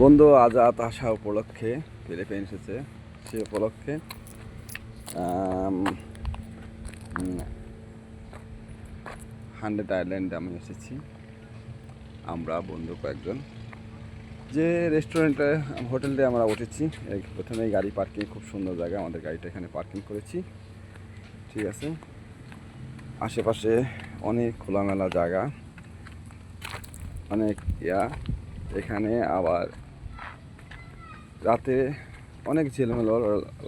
বন্ধু আজাদ আসা উপলক্ষে ফিলিপাইন এসেছে। সে উপলক্ষে হান্ড্রেড আইল্যান্ডে আমি এসেছি। আমরা বন্ধু কয়েকজন যে রেস্টুরেন্টে হোটেলটি আমরা উঠেছি, প্রথমেই গাড়ি পার্কিং, খুব সুন্দর জায়গা, আমাদের গাড়িটা এখানে পার্কিং করেছি। ঠিক আছে, আশেপাশে অনেক খোলামেলা জায়গা, অনেক এখানে আবার রাতে অনেক ঝিলমেল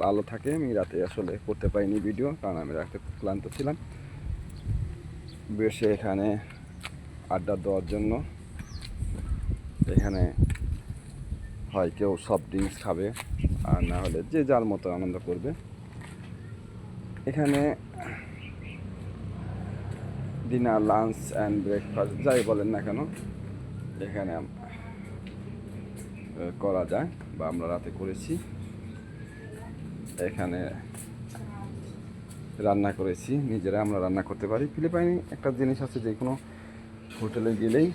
আলো থাকে। আমি রাতে আসলে করতে পারিনি ভিডিও, কারণ আমি রাতে খুব ক্লান্ত ছিলাম। বসে এখানে আড্ডা দেওয়ার জন্য এখানে হয় কেউ সফট ড্রিঙ্কস খাবে, আর না হলে যে যার মতো আনন্দ করবে। এখানে ডিনার, লাঞ্চ অ্যান্ড ব্রেকফাস্ট যাই বলেন না কেন এখানে করা যায়, বা আমরা রাতে করেছি। এখানে রান্না করেছি, নিজেরা আমরা রান্না করতে পারি। ফিলিপাইনে একটা জিনিস আছে, যে কোনো হোটেলে গেলেই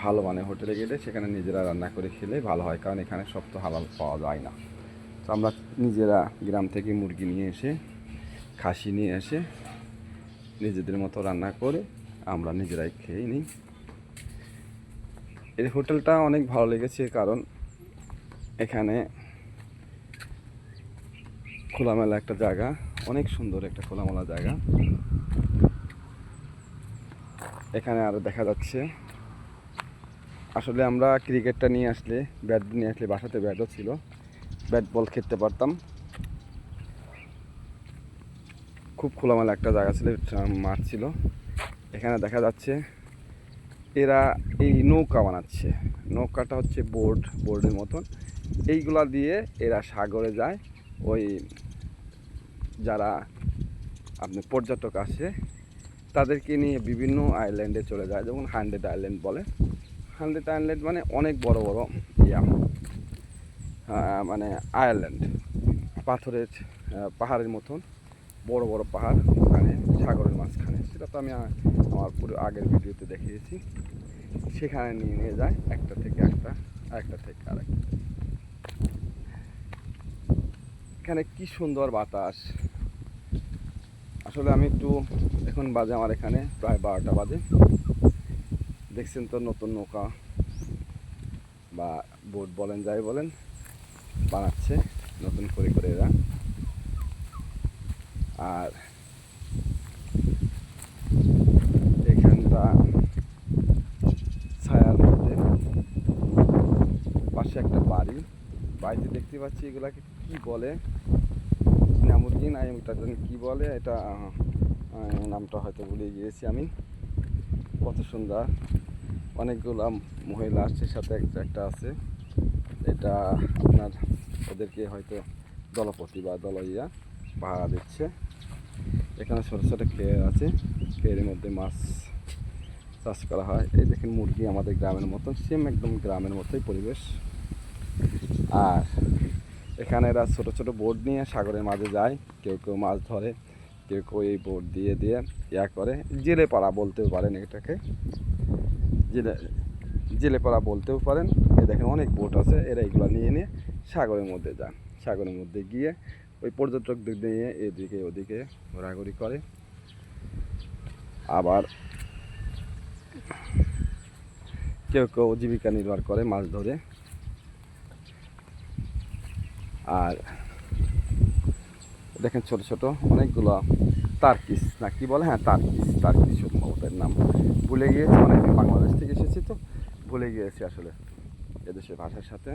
ভালো, মানে হোটেলে গেলে সেখানে নিজেরা রান্না করে খেলে ভালো হয়, কারণ এখানে সব তো হালাল পাওয়া যায় না। তো আমরা নিজেরা গ্রাম থেকে মুরগি নিয়ে এসে, খাসি নিয়ে এসে নিজেদের মতো রান্না করে আমরা নিজেরাই খেয়ে নিই। এই হোটেলটা অনেক ভালো লেগেছে, কারণ এখানে খোলামেলা একটা জায়গা, অনেক সুন্দর একটা খোলামেলা জায়গা। এখানে আরও দেখা যাচ্ছে, আসলে আমরা ক্রিকেটটা নিয়ে আসলে, ব্যাট নিয়ে আসলে, বাসাতে ব্যাটও ছিল, ব্যাট বল খেলতে পারতাম। খুব খোলামেলা একটা জায়গা ছিল, মাঠ ছিল। এখানে দেখা যাচ্ছে এরা এই নৌকা বানাচ্ছে। নৌকাটা হচ্ছে বোর্ডের মতন। এইগুলা দিয়ে এরা সাগরে যায়। ওই যারা আপনি পর্যটক আসে তাদেরকে নিয়ে বিভিন্ন আইল্যান্ডে চলে যায়, যেমন হান্ড্রেড আইল্যান্ড বলে। হান্ড্রেড আইল্যান্ড মানে অনেক বড় বড় মানে আইল্যান্ড, পাথরের পাহাড়ের মতন বড় বড় পাহাড়, ওখানে সাগরের মাঝখানে। সেটা তো আমি আমার পুরো আগের ভিডিওতে দেখিয়েছি। সেখানে নিয়ে যায় একটা থেকে একটা, আরেকটা থেকে আরেকটা। এখানে কি সুন্দর বাতাস! আসলে আমি একটু, এখন বাজে আমার এখানে প্রায় 12টা বাজে। দেখছেন তো, নতুন নৌকা বা বোট বলেন, যাই বলেন, বানাচ্ছে নতুন করে করে এরা। আর এখানটা ছায়ার মধ্যে, পাশে একটা বাড়িতে দেখতে পাচ্ছি। এগুলাকে কি বলে, নামুরগি না এটা জানি কি বলে, এটা নামটা হয়তো ভুলে গিয়েছি আমি। কত সুন্দর, অনেকগুলো মহিলা আসছে, সাথে একটা আছে। এটা আপনার ওদেরকে হয়তো দলপতি বা দলইয়া পাহারা দিচ্ছে। এখানে ছোটো ছোটো খেয়ে আছে, খেয়ের মধ্যে মাছ চাষ করা হয়। এই দেখেন মুরগি, আমাদের গ্রামের মতন, সেম একদম গ্রামের মতোই পরিবেশ। আর এখানে এরা ছোটো ছোটো বোট নিয়ে সাগরের মাঝে যায়, কেউ কেউ মাছ ধরে, কেউ কেউ এই বোট দিয়ে করে। জেলে পাড়া বলতেও পারেন এটাকে, জেলে পাড়া বলতেও পারেন। এই দেখেন অনেক বোট আছে, এরা এগুলো নিয়ে সাগরের মধ্যে যান। সাগরের মধ্যে গিয়ে ওই পর্যটকদের নিয়ে এদিকে ওদিকে ঘোরাঘুরি করে। আবার কেউ কেউ জীবিকা নির্বাহ করে মাছ ধরে। আর দেখেন ছোট ছোট অনেকগুলো তার্কিস না কি বলে, হ্যাঁ তার্কিস সম্ভবত নাম, ভুলে গিয়েছি। অনেকদিন বাংলাদেশ থেকে এসেছি তো ভুলে গিয়েছি আসলে এদেশের ভাষার সাথে।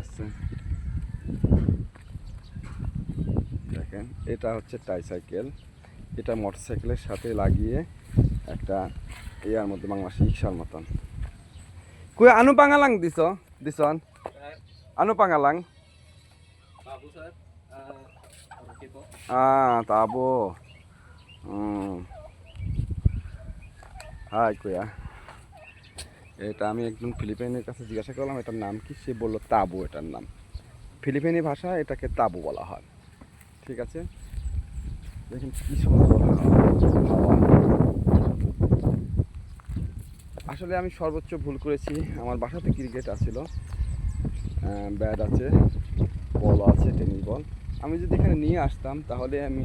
আচ্ছা, দেখেন এটা হচ্ছে ট্রাইসাইকেল। এটা মোটরসাইকেলের সাথে লাগিয়ে একটা ইয়ার মধ্যে, বাংলাদেশি রিক্সার মতন। কই আনু পাঙ্গালাং দিছন আনু পাঙ্গালাং তাবো হাই কুয়া। এটা আমি একজন ফিলিপাইনের কাছে জিজ্ঞাসা করলাম এটার নাম কি, সে বললো তাবু। এটার নাম ফিলিপাইনি ভাষা, এটাকে তাবু বলা হয়। ঠিক আছে, দেখেন কি সুন্দর হাওয়া। আসলে আমি সর্বোচ্চ ভুল করেছি। আমার বাসাতে ক্রিকেট আছিল, ব্যাট আছে, বল আছে, টেনিস বল। আমি যদি এখানে নিয়ে আসতাম তাহলে আমি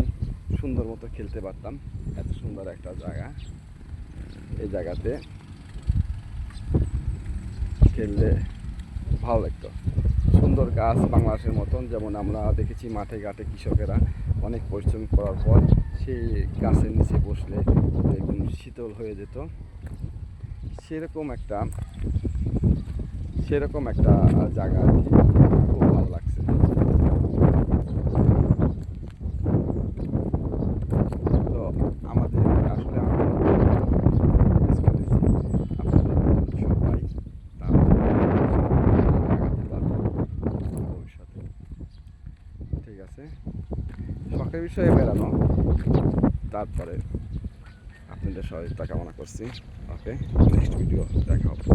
সুন্দর মতো খেলতে পারতাম। এত সুন্দর একটা জায়গা, এই জায়গাতে খেললে ভালো লাগতো। সুন্দর গাছ বাংলাদেশের মতন, যেমন আমরা দেখেছি মাঠে ঘাটে কৃষকেরা অনেক পরিশ্রম করার পর সেই গাছের নিচে বসলে একদম শীতল হয়ে যেত। সেরকম একটা জায়গা আর কি, খুব ভালো লাগছে। তো আমাদের আসলে আমরা miss করেছি। আপনাদের মতন সবাই তাহলে লাগাতে পারবে ভবিষ্যতে। ঠিক আছে, শখের বিষয়ে বেড়ানো, তারপরে আপনাদের সহযোগিতা কামনা করছি। ওকে, নেক্সট ভিডিও দেখা হবে।